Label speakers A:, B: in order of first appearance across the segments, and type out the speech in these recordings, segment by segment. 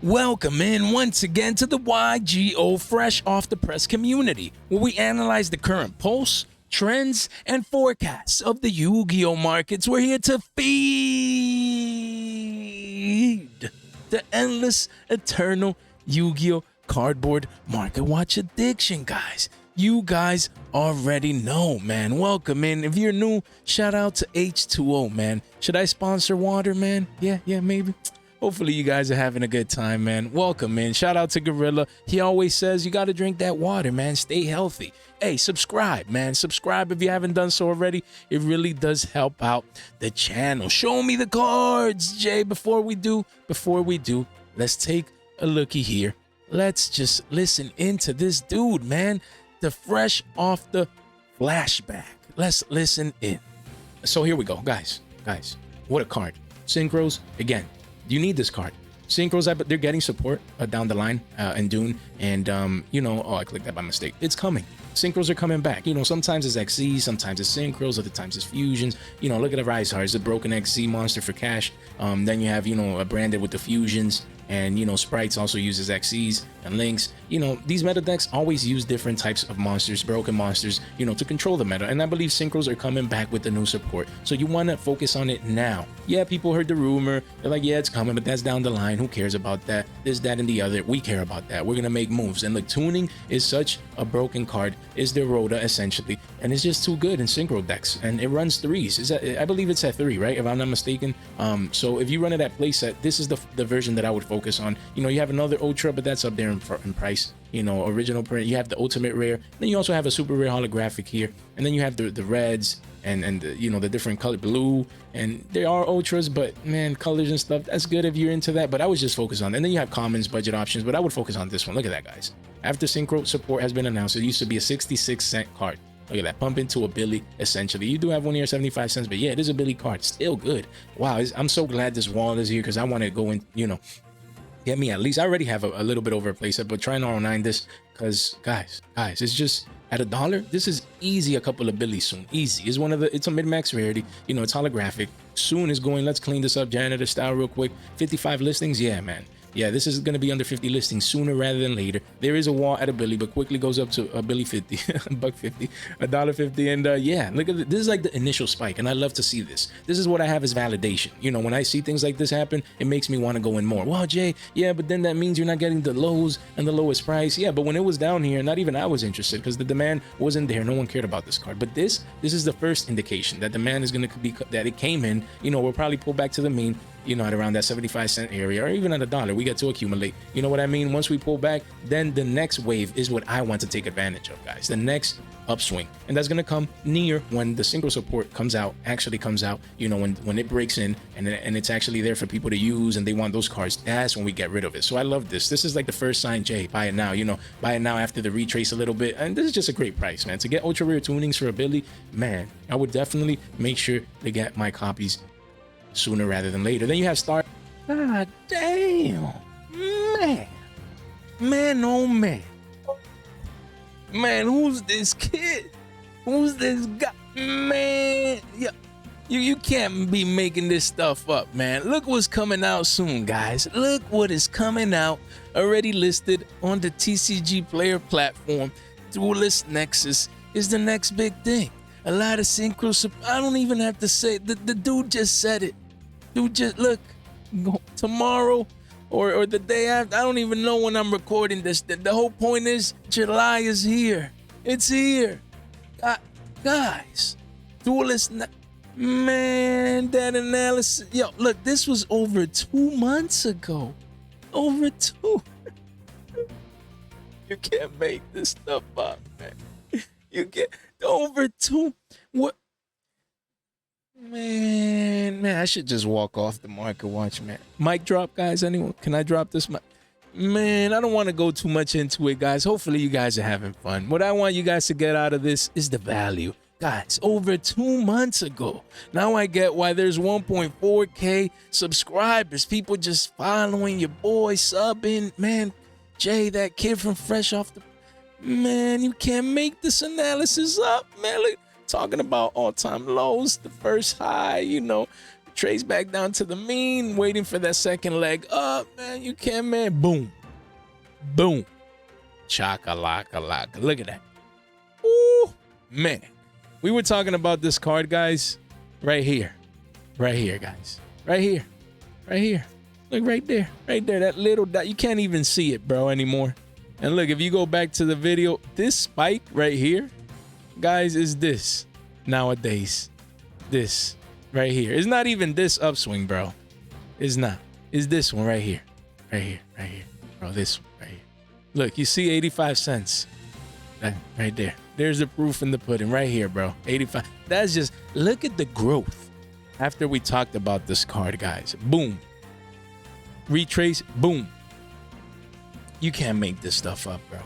A: Welcome in once again to the Yugioh Fresh Off the Press community, where we analyze the current pulse, trends, and forecasts of the Yu-Gi-Oh markets. We're here to feed the endless, eternal Yu-Gi-Oh cardboard market watch addiction, guys. You guys already know, man. Welcome in. If you're new, shout out to H2O, man. Should I sponsor water, man? Yeah, maybe. Hopefully you guys are having a good time, man. Welcome in. Shout out to Gorilla. He always says you got to drink that water, man. Stay healthy. Hey, subscribe, man. Subscribe if you haven't done so already. It really does help out the channel. Show me the cards, Jay. Before we do, let's take a looky here. Let's just listen into this dude, man. The fresh off the flashback. Let's listen in. So here we go, guys. What a card. Synchros, again. You need this card. Synchros, but they're getting support down the line in Dune. And, I clicked that by mistake. It's coming. Synchros are coming back. Sometimes it's XZ, sometimes it's Synchros, other times it's Fusions. Look at the Rise Heart. It's a broken XZ monster for cash. Then you have, a branded with the Fusions. And, Sprites also uses XCs and Links. These meta decks always use different types of monsters, broken monsters, to control the meta. And I believe Synchros are coming back with the new support. So you want to focus on it now. Yeah, people heard the rumor. They're like, yeah, it's coming, but that's down the line. Who cares about that? This, that, and the other. We care about that. We're going to make moves. And look, tuning is such a broken card. It's their Rhoda, essentially. And it's just too good in Synchro decks. And it runs threes. I believe it's at 3, right? If I'm not mistaken. So if you run it at playset, this is the version that I would focus on. You have another Ultra, but that's up there in price. Original print. You have the ultimate rare. Then you also have a super rare holographic here. And then you have the reds and the different color blue. And there are ultras, but man, colors and stuff, that's good if you're into that. But I was just focused on it. And then you have commons, budget options, but I would focus on this one. Look at that, guys. After Synchro support has been announced, it used to be a 66-cent card. Look at that, pump into a Billy, essentially. You do have one here, 75 cents, but yeah, it is a Billy card. Still good. Wow, I'm so glad this wall is here because I want to go in, get me at least. I already have a little bit over a playset, but try and R9 this because, guys, it's just at $1. This is easy a couple of Billies soon. Easy. It's a mid-max rarity. It's holographic. Soon is going, let's clean this up, janitor style real quick. 55 listings. Yeah, man. Yeah, this is going to be under 50 listings sooner rather than later. There is a wall at a Billy, but quickly goes up to a Billy 50, $1.50, $1.50. And yeah, look at this is like the initial spike. And I love to see this. This is what I have as validation. When I see things like this happen, it makes me want to go in more. Well, Jay, yeah, but then that means you're not getting the lows and the lowest price. Yeah, but when it was down here, not even I was interested because the demand wasn't there. No one cared about this card. But this is the first indication that demand is going to be, that it came in, we'll probably pull back to the mean, at around that 75-cent area or even at $1. We get to accumulate. You know what I mean? Once we pull back, then the next wave is what I want to take advantage of, guys. The next upswing. And that's going to come near when the Synchro support actually comes out, when it breaks in and it's actually there for people to use and they want those cards. That's when we get rid of it. So I love this. This is like the first sign, Jay, buy it now, buy it now after the retrace a little bit. And this is just a great price, man. To get ultra rare tunings for a Billy, man, I would definitely make sure to get my copies sooner rather than later. Then you have Star. God damn, man, oh man, who's this kid? Who's this guy, man? Yeah, you can't be making this stuff up, man. Look what's coming out soon, guys. Look what is coming out, already listed on the TCG player platform. Duelist Nexus is the next big thing. A lot of synchros. I don't even have to say. The dude just said it. Dude, just look, tomorrow or the day after. I don't even know when I'm recording this. The whole point is July is here. It's here. Guys, Duelist, man, that analysis. Yo, look, this was over 2 months ago. Over 2. You can't make this stuff up, man. You can't. Over 2. What? Man, I should just walk off the market watch, man. Mic drop, guys. Anyone? Can I drop this mic? Man, I don't want to go too much into it, guys. Hopefully you guys are having fun. What I want you guys to get out of this is the value. Guys, over 2 months ago. Now I get why there's 1.4K subscribers. People just following your boy, subbing. Man, Jay, that kid from Fresh Off the... Man, you can't make this analysis up, man. Look, talking about all-time lows, the first high, Trace back down to the mean, waiting for that second leg up, man. You can't, man. Boom. Boom. Chaka-laka-laka. Look at that. Ooh, man. We were talking about this card, guys. Right here. Right here, guys. Right here. Right here. Look, right there. Right there. That little dot. You can't even see it, bro, anymore. And look, if you go back to the video, this spike right here, guys, is this nowadays. This right here. It's not even this upswing, bro. It's not. It's this one right here. Right here. Right here. Bro, this one right here. Look, you see 85 cents. Right there. There's the proof in the pudding right here, bro. 85. That's just, look at the growth after we talked about this card, guys. Boom. Retrace. Boom. You can't make this stuff up, bro.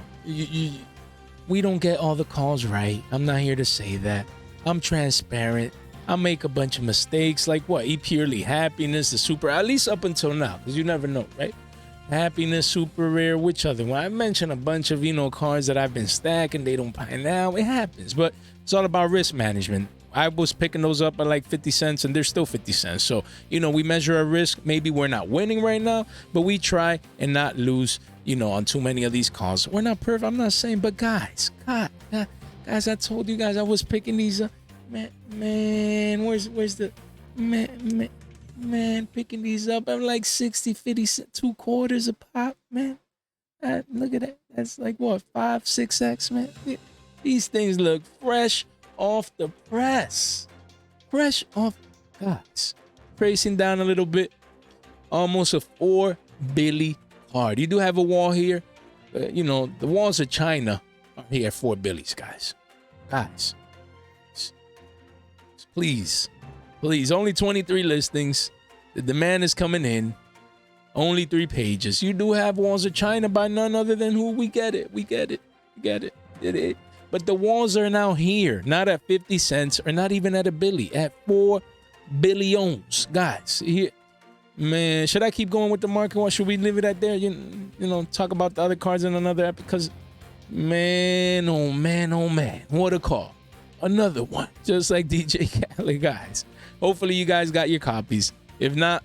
A: We don't get all the calls right. I'm not here to say that. I'm transparent. I make a bunch of mistakes. Like what? Purely happiness, the super, at least up until now, because you never know, right? Happiness, super rare, which other one? I mentioned a bunch of, cards that I've been stacking. They don't buy now. It happens, but it's all about risk management. I was picking those up at like 50 cents and they're still 50 cents. So, we measure our risk. Maybe we're not winning right now, but we try and not lose, on too many of these calls. We're not perfect. I'm not saying, but guys, guys, I told you guys I was picking these up. Man, where's the man picking these up? I'm like 60, 50, 2 quarters a pop, man. Look at that. That's like what, 5, 6x, man. These things look fresh off the press. Fresh off, guys. Tracing down a little bit. Almost a 4 Billy card. You do have a wall here. The walls of China are here at 4 Billies, guys. Guys. Please, only 23 listings. The demand is coming in. Only 3 pages. You do have walls of China by none other than who? We get it. But the walls are now here, not at 50 cents or not even at a Billy, at 4 billions, guys. Here, man. Should I keep going with the market? Or should we leave it at there? Talk about the other cards in another app because, man, oh man, what a call. Another one, just like DJ Khaled, guys. Hopefully you guys got your copies. If not,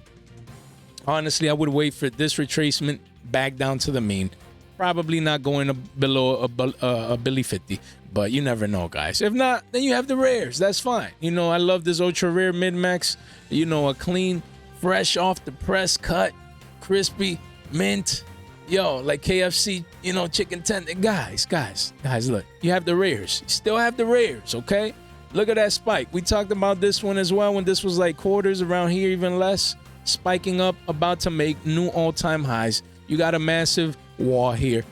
A: honestly, I would wait for this retracement back down to the mean. Probably not going below a Billy 50, but you never know, guys. If not, then you have the rares. That's fine. I love this ultra rare mid-max. A clean, fresh off the press cut, crispy, mint. Yo, like KFC, chicken tender. Guys, look, you have the rares. You still have the rares, okay? Look at that spike. We talked about this one as well when this was like quarters around here, even less. Spiking up, about to make new all-time highs. You got a massive wall here.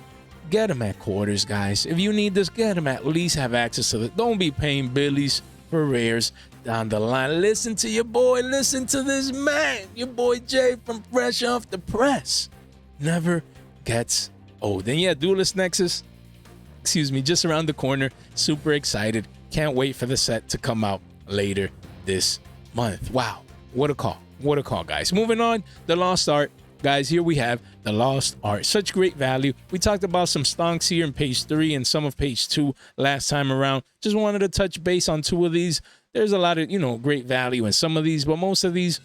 A: Get them at quarters, guys. If you need this, get them at least have access to it. Don't be paying Billies for rares down the line. Listen to your boy. Listen to this man. Your boy Jay from Fresh Off the Press. Never gets old. And yeah, Duelist Nexus, just around the corner. Super excited. Can't wait for the set to come out later this month. Wow, what a call, guys. Moving on, the Lost Art. Guys, here we have the Lost Art. Such great value. We talked about some stonks here in page 3 and some of page 2 last time around. Just wanted to touch base on 2 of these. There's a lot of, great value in some of these, but most of these,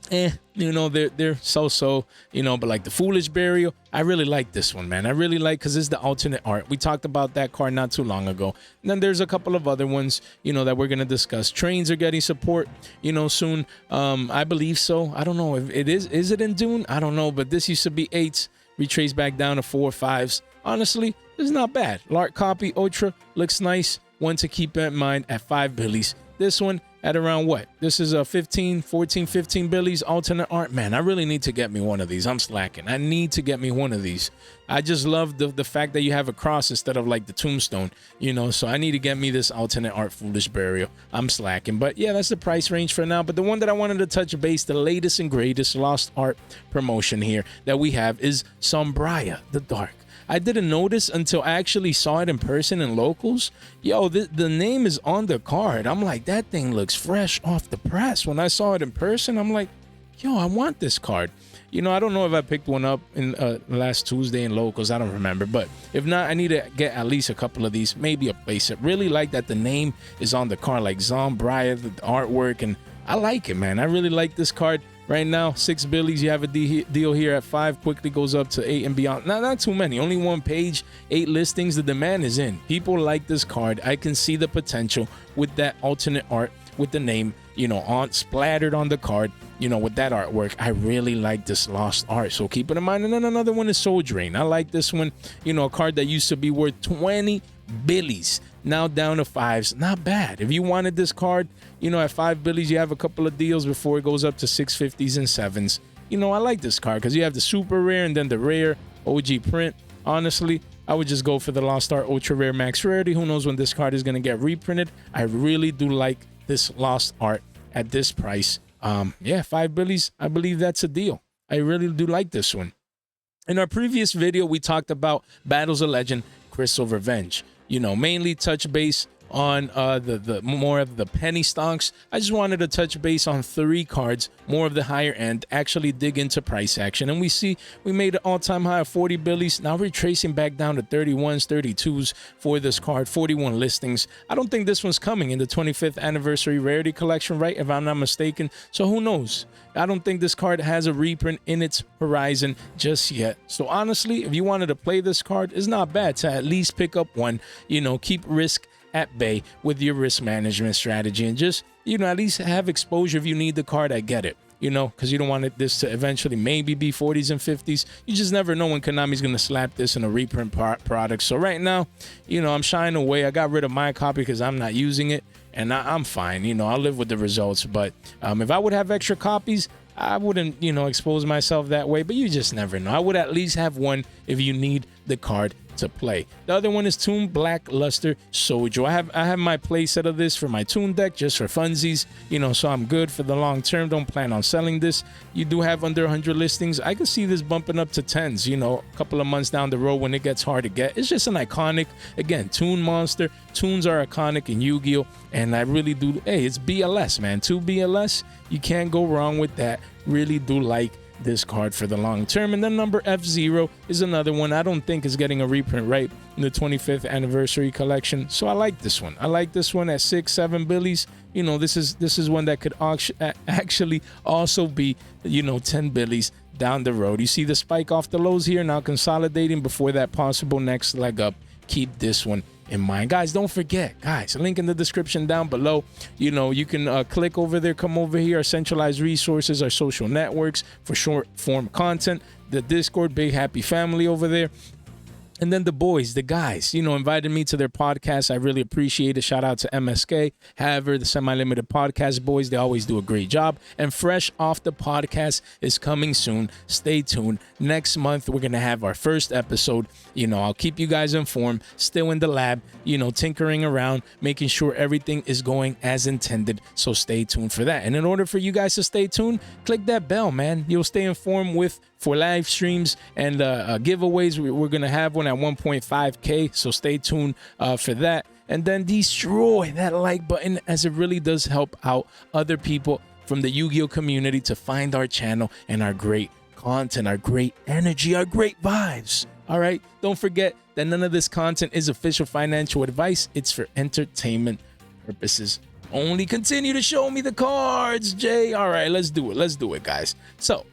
A: they're so-so, but like the Foolish Burial, I really like this one, man. I really like, because it's the alternate art. We talked about that card not too long ago. And then there's a couple of other ones, that we're going to discuss. Trains are getting support, soon. I believe so. I don't know if it is it in Dune? I don't know, but this used to be 8s, retrace back down to 4 5s. Honestly, it's not bad. Lark copy, Ultra, looks nice. One to keep in mind at 5 Billies. This one at around what? This is a 15 Billies alternate art. Man, I really need to get me one of these. I'm slacking. I need to get me one of these. I just love the fact that you have a cross instead of like the tombstone, so I need to get me this alternate art Foolish Burial. I'm slacking, but yeah, that's the price range for now. But the one that I wanted to touch base, the latest and greatest Lost Art promotion here that we have is Sombria the Dark. I didn't notice until I actually saw it in person in locals. Yo, the name is on the card. I'm like, that thing looks fresh off the press. When I saw it in person, I'm like, yo, I want this card. I don't know if I picked one up in last Tuesday in locals. I don't remember. But if not, I need to get at least a couple of these, maybe a place. I really like that the name is on the card, like Zombria, the artwork, and I like it, man. I really like this card. Right now, 6 billies. You have a deal here at 5. Quickly goes up to 8 and beyond. Not too many. Only 1 page, 8 listings. The demand is in. People like this card. I can see the potential with that alternate art, with the name, on splattered on the card. With that artwork, I really like this lost art. So keep it in mind. And then another one is Soul Drain. I like this one. A card that used to be worth 20 billies. Now down to 5s. Not bad. If you wanted this card, at 5 billies, you have a couple of deals before it goes up to 650s and 7s. I like this card because you have the super rare and then the rare OG print. Honestly, I would just go for the Lost Art Ultra Rare Max Rarity. Who knows when this card is going to get reprinted? I really do like this Lost Art at this price. 5 billies. I believe that's a deal. I really do like this one. In our previous video, we talked about Battles of Legend, Crystal Revenge. Mainly touch base on the more of the penny stocks. I just wanted to touch base on 3 cards, more of the higher end, actually dig into price action. And we made an all-time high of 40 billies. Now retracing back down to 31s, 32s for this card, 41 listings. I don't think this one's coming in the 25th anniversary rarity collection, right? If I'm not mistaken. So who knows? I don't think this card has a reprint in its horizon just yet. So honestly, if you wanted to play this card, it's not bad to at least pick up one, keep risk at bay with your risk management strategy and just, at least have exposure. If you need the card, I get it, because you don't want this to eventually maybe be 40s and 50s. You just never know when Konami's going to slap this in a reprint product. So right now, I'm shying away. I got rid of my copy because I'm not using it, and I'm fine. I'll live with the results. But if I would have extra copies, I wouldn't, expose myself that way, but you just never know. I would at least have one if you need the card to play. The other one is Toon Blackluster Sojo. I have my play set of this for my Toon deck just for funsies, so I'm good for the long term. Don't plan on selling this. You do have under 100 listings. I can see this bumping up to 10s, a couple of months down the road when it gets hard to get. It's just an iconic, again, Toon monster. Toons are iconic in Yu-Gi-Oh! And I really do, it's BLS, man. 2 BLS, you can't go wrong with that. Really do like this card for the long term. And then number F0 is another one I don't think is getting a reprint right in the 25th anniversary collection. So I like this one. I like this one at 6-7 billies. This is one that could actually also be 10 billies down the road. You see the spike off the lows here, now consolidating before that possible next leg up. Keep this one in mind, guys. Don't forget, guys, link in the description down below. You can click over there, come over here, our centralized resources, our social networks for short form content, the Discord, Big Happy Family over there. And then the boys, the guys, invited me to their podcast. I really appreciate it. Shout out to MSK. However, the Semi-Limited Podcast boys, they always do a great job. And Fresh Off the Podcast is coming soon. Stay tuned. Next month, we're going to have our first episode. I'll keep you guys informed. Still in the lab, tinkering around, making sure everything is going as intended. So stay tuned for that. And in order for you guys to stay tuned, click that bell, man. You'll stay informed for live streams and giveaways. We're going to have one at 1.5K, so stay tuned for that. And then destroy that like button, as it really does help out other people from the Yu-Gi-Oh community to find our channel and our great content, our great energy, our great vibes. All right, don't forget that none of this content is official financial advice. It's for entertainment purposes only. Continue to show me the cards, Jay. All right, let's do it, guys. So,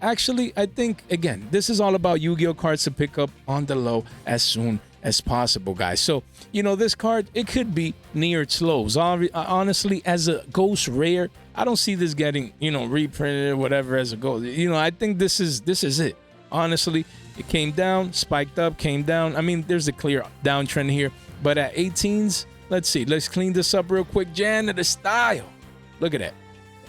A: actually, I think, again, this is all about Yu-Gi-Oh cards to pick up on the low as soon as possible, guys. So, this card, it could be near its lows. Honestly, as a ghost rare, I don't see this getting, reprinted or whatever as a ghost. I think this is it. Honestly, it came down, spiked up, came down. I mean, there's a clear downtrend here. But at 18s, let's see. Let's clean this up real quick. Janitor style. Look at that.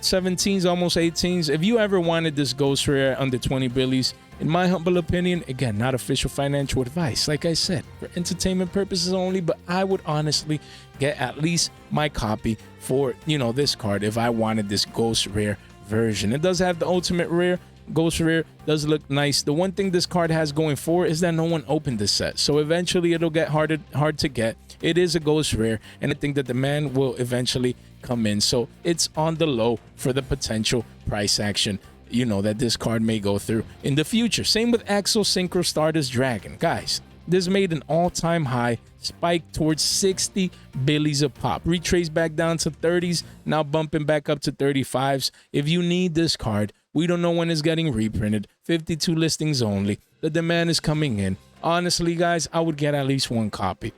A: 17s, almost 18s. If you ever wanted this ghost rare under 20 billies, in my humble opinion, again, not official financial advice, like I said, for entertainment purposes only, but I would honestly get at least my copy for, this card if I wanted this ghost rare version. It does have the ultimate rare. Ghost rare does look nice. The one thing this card has going for is that no one opened this set, so eventually it'll get hard to get. It is a ghost rare, and I think that the demand will eventually come in, so it's on the low for the potential price action that this card may go through in the future. Same with Axel Synchro Stardust Dragon. Guys, This made an all-time high, spike towards 60 billies a pop. Retrace back down to 30s, now bumping back up to 35s. If you need this card, we don't know when it's getting reprinted. 52 listings only. The demand is coming in. Honestly, guys, I would get at least one copy.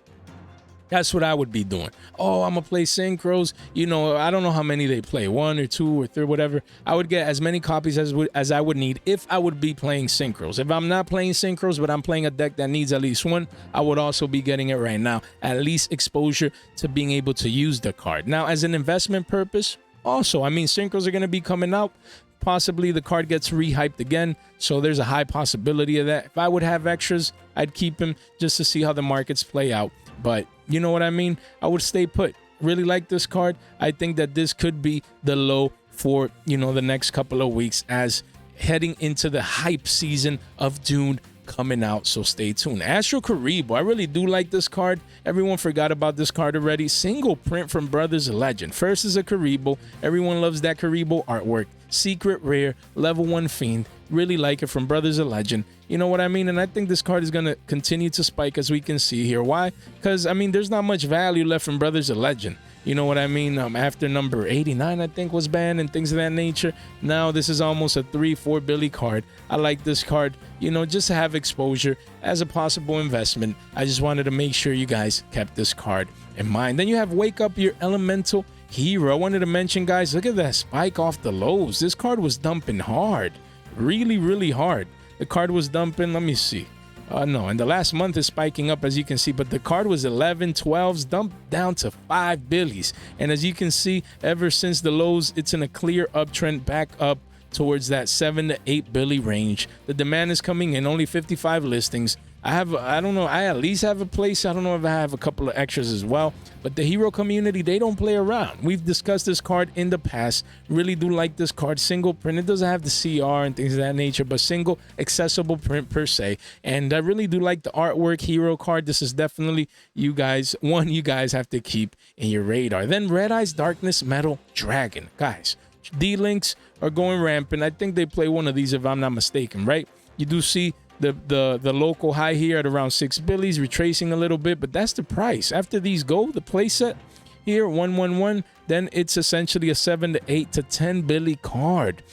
A: That's what I would be doing. Oh, I'm going to play synchros. You know, I don't know how many they play, 1 or 2 or 3, whatever. I would get as many copies as I would need if I would be playing synchros. If I'm not playing synchros, but I'm playing a deck that needs at least one, I would also be getting it right now. At least exposure to being able to use the card. Now, as an investment purpose, also, I mean, synchros are going to be coming out. Possibly the card gets rehyped again, so there's a high possibility of that. If I would have extras, I'd keep them just to see how the markets play out. But you know what I mean? I would stay put. Really like this card. I think that this could be the low for, you know, the next couple of weeks as heading into the hype season of Dune coming out, so stay tuned. Astro Karibo, I really do like this card. Everyone forgot about this card already. Single print from Brothers of Legend. First is a Karibo. Everyone loves that Karibo artwork. Secret rare, level 1 fiend. Really like it from Brothers of Legend. You know what I mean? And I think this card is going to continue to spike, as we can see here. Why? Because, I mean, there's not much value left from Brothers of Legend. You know what I mean? After number 89, I think, was banned and things of that nature. Now this is almost a 3-4 Billy card. I like this card, you know, just to have exposure as a possible investment. I just wanted to make sure you guys kept this card in mind. Then you have Wake Up Your Elemental Hero. I wanted to mention, guys, look at that spike off the lows. This card was dumping hard. Really, really hard. The card was dumping, let me see. No, and the last month is spiking up, as you can see, but the card was 11, 12s, dumped down to 5 billies. And as you can see, ever since the lows, it's in a clear uptrend back up towards that 7 to 8 billy range. The demand is coming in, only 55 listings. I don't know, I at least have a place. I don't know if I have a couple of extras as well, but the hero community, they don't play around. We've discussed this card in the past. Really do like this card. Single print. It doesn't have the CR and things of that nature, but single accessible print per se. And I really do like the artwork hero card. This is definitely you guys have to keep in your radar. Then Red Eyes Darkness Metal Dragon. Guys, D-Links are going rampant. I think they play one of these if I'm not mistaken, right? You do see the local high here at around 6 billies, retracing a little bit, but that's the price. After these go, the playset here, 111, then it's essentially a 7 to 8 to 10 billy card.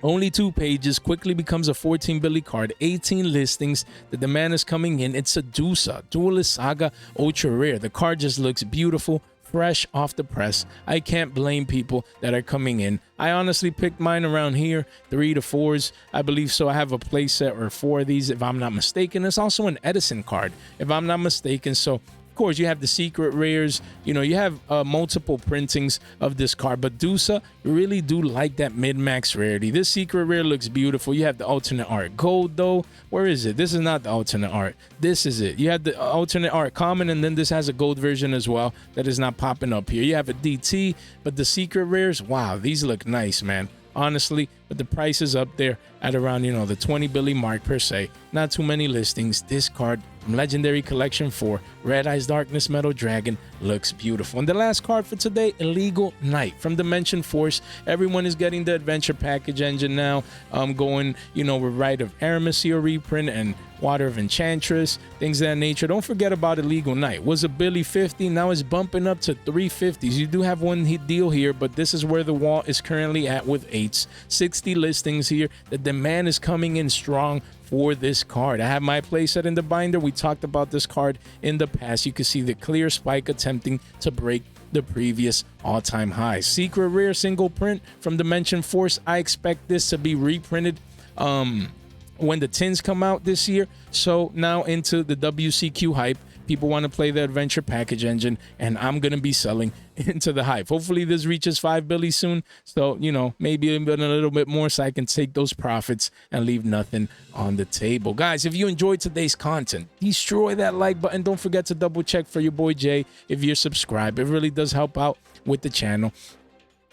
A: Only 2 pages, quickly becomes a 14 billy card, 18 listings. The demand is coming in. It's a Dusa, Duelist Saga Ultra Rare. The card just looks beautiful, fresh off the press. I can't blame people that are coming in. I honestly picked mine around here, 3 to 4s. I believe so. I have a playset or 4 of these if I'm not mistaken. It's also an Edison card if I'm not mistaken. So of course, you have the secret rares. You know, you have multiple printings of this card. But Dusa, really do like that mid-max rarity. This secret rare looks beautiful. You have the alternate art gold, though. Where is it? This is not the alternate art. This is it. You have the alternate art common, and then this has a gold version as well that is not popping up here. You have a DT, but the secret rares, wow, these look nice, man. Honestly, but the price is up there at around, you know, the 20 billy mark per se. Not too many listings. This card from Legendary Collection 4, Red Eyes Darkness Metal Dragon, looks beautiful. And the last card for today, Illegal Knight from Dimension Force. Everyone is getting the adventure package engine now. Going, you know, with Rite of Aramis here reprint and Water of Enchantress, things of that nature. Don't forget about Illegal Knight. Was a Billy 50, now it's bumping up to 350s. You do have one deal here, but this is where the wall is currently at with 8s. 60 listings here. The demand is coming in strong for this card. I have my playset in the binder. We talked about this card in the past. You can see the clear spike attempting to break the previous all-time high. Secret rare single print from Dimension Force. I expect this to be reprinted when the tins come out this year. So now into the WCQ hype. People want to play the adventure package engine, and I'm going to be selling into the hype. Hopefully this reaches 5 billy soon. So, you know, maybe even a little bit more so I can take those profits and leave nothing on the table. Guys, if you enjoyed today's content, destroy that like button. Don't forget to double check for your boy Jay if you're subscribed. It really does help out with the channel.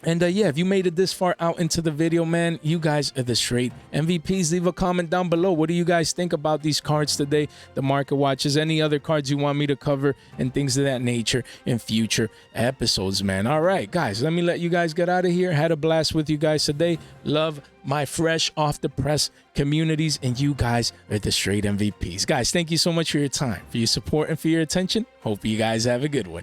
A: And yeah, if you made it this far out into the video, man, you guys are the straight MVPs. Leave a comment down below. What do you guys think about these cards today? The market watches, any other cards you want me to cover, and things of that nature in future episodes, man. All right, guys, let me let you guys get out of here. Had a blast with you guys today. Love my fresh off the press communities, and you guys are the straight MVPs. Guys, thank you so much for your time, for your support, and for your attention. Hope you guys have a good one.